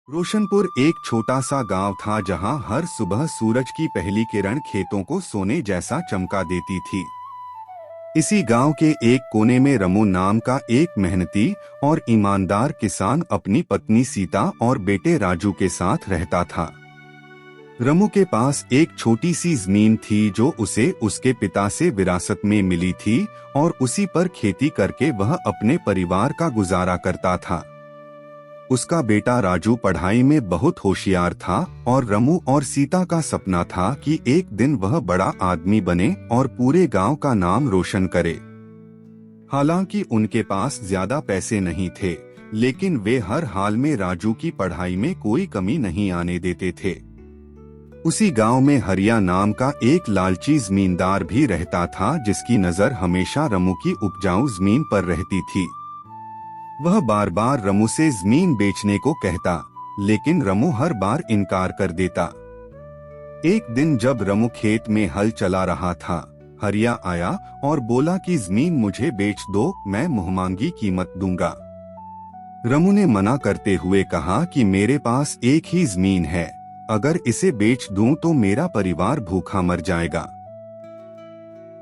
रोशनपुर एक छोटा सा गांव था जहां हर सुबह सूरज की पहली किरण खेतों को सोने जैसा चमका देती थी। इसी गांव के एक कोने में रमू नाम का एक मेहनती और ईमानदार किसान अपनी पत्नी सीता और बेटे राजू के साथ रहता था। रमू के पास एक छोटी सी जमीन थी जो उसे उसके पिता से विरासत में मिली थी और उसी पर खेती करके वह अपने परिवार का गुजारा करता था। उसका बेटा राजू पढ़ाई में बहुत होशियार था और रमू और सीता का सपना था कि एक दिन वह बड़ा आदमी बने और पूरे गांव का नाम रोशन करे। हालांकि उनके पास ज्यादा पैसे नहीं थे, लेकिन वे हर हाल में राजू की पढ़ाई में कोई कमी नहीं आने देते थे। उसी गांव में हरिया नाम का एक लालची जमींदार भी रहता था जिसकी नजर हमेशा रमू की उपजाऊ जमीन पर रहती थी। वह बार बार रमू से जमीन बेचने को कहता, लेकिन रमू हर बार इनकार कर देता। एक दिन जब रमू खेत में हल चला रहा था, हरिया आया और बोला कि जमीन मुझे बेच दो, मैं मुंहमांगी कीमत दूंगा। रमू ने मना करते हुए कहा कि मेरे पास एक ही जमीन है, अगर इसे बेच दूं तो मेरा परिवार भूखा मर जाएगा।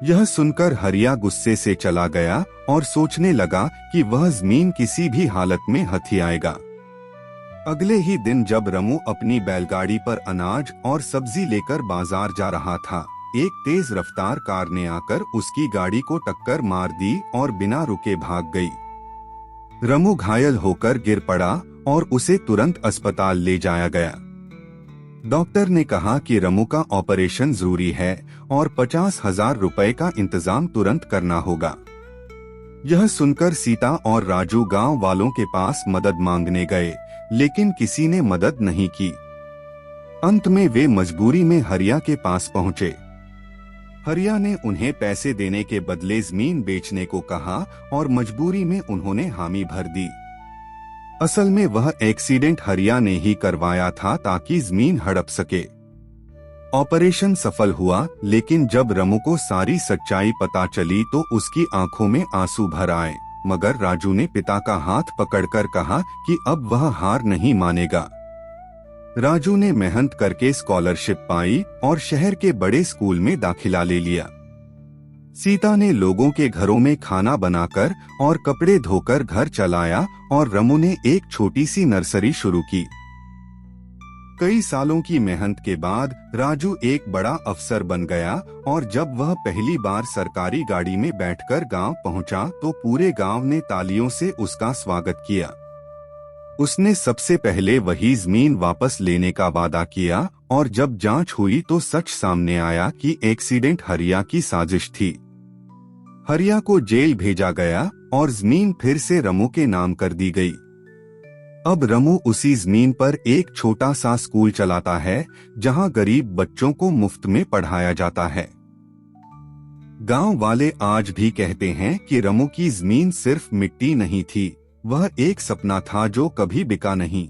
यह सुनकर हरिया गुस्से से चला गया और सोचने लगा कि वह जमीन किसी भी हालत में हथी आएगा। अगले ही दिन जब रमू अपनी बैलगाड़ी पर अनाज और सब्जी लेकर बाजार जा रहा था, एक तेज रफ्तार कार ने आकर उसकी गाड़ी को टक्कर मार दी और बिना रुके भाग गई। रमू घायल होकर गिर पड़ा और उसे तुरंत अस्पताल ले जाया गया। डॉक्टर ने कहा कि रमू का ऑपरेशन जरूरी है और 50,000 रुपए का इंतजाम तुरंत करना होगा। यह सुनकर सीता और राजू गांव वालों के पास मदद मांगने गए, लेकिन किसी ने मदद नहीं की। अंत में वे मजबूरी में हरिया के पास पहुंचे। हरिया ने उन्हें पैसे देने के बदले जमीन बेचने को कहा और मजबूरी में उन्होंने हामी भर दी। असल में वह एक्सीडेंट हरिया ने ही करवाया था ताकि जमीन हड़प सके। ऑपरेशन सफल हुआ, लेकिन जब रमू को सारी सच्चाई पता चली तो उसकी आंखों में आंसू भर आए। मगर राजू ने पिता का हाथ पकड़कर कहा कि अब वह हार नहीं मानेगा। राजू ने मेहनत करके स्कॉलरशिप पाई और शहर के बड़े स्कूल में दाखिला ले लिया। सीता ने लोगों के घरों में खाना बनाकर और कपड़े धोकर घर चलाया और रमू ने एक छोटी सी नर्सरी शुरू की। कई सालों की मेहनत के बाद राजू एक बड़ा अफसर बन गया और जब वह पहली बार सरकारी गाड़ी में बैठकर गांव पहुंचा तो पूरे गांव ने तालियों से उसका स्वागत किया। उसने सबसे पहले वही जमीन वापस लेने का वादा किया और जब जांच हुई तो सच सामने आया कि एक्सीडेंट हरिया की साजिश थी। हरिया को जेल भेजा गया और जमीन फिर से रमू के नाम कर दी गई। अब रमू उसी जमीन पर एक छोटा सा स्कूल चलाता है जहां गरीब बच्चों को मुफ्त में पढ़ाया जाता है। गांव वाले आज भी कहते हैं कि रमू की जमीन सिर्फ मिट्टी नहीं थी, वह एक सपना था जो कभी बिका नहीं।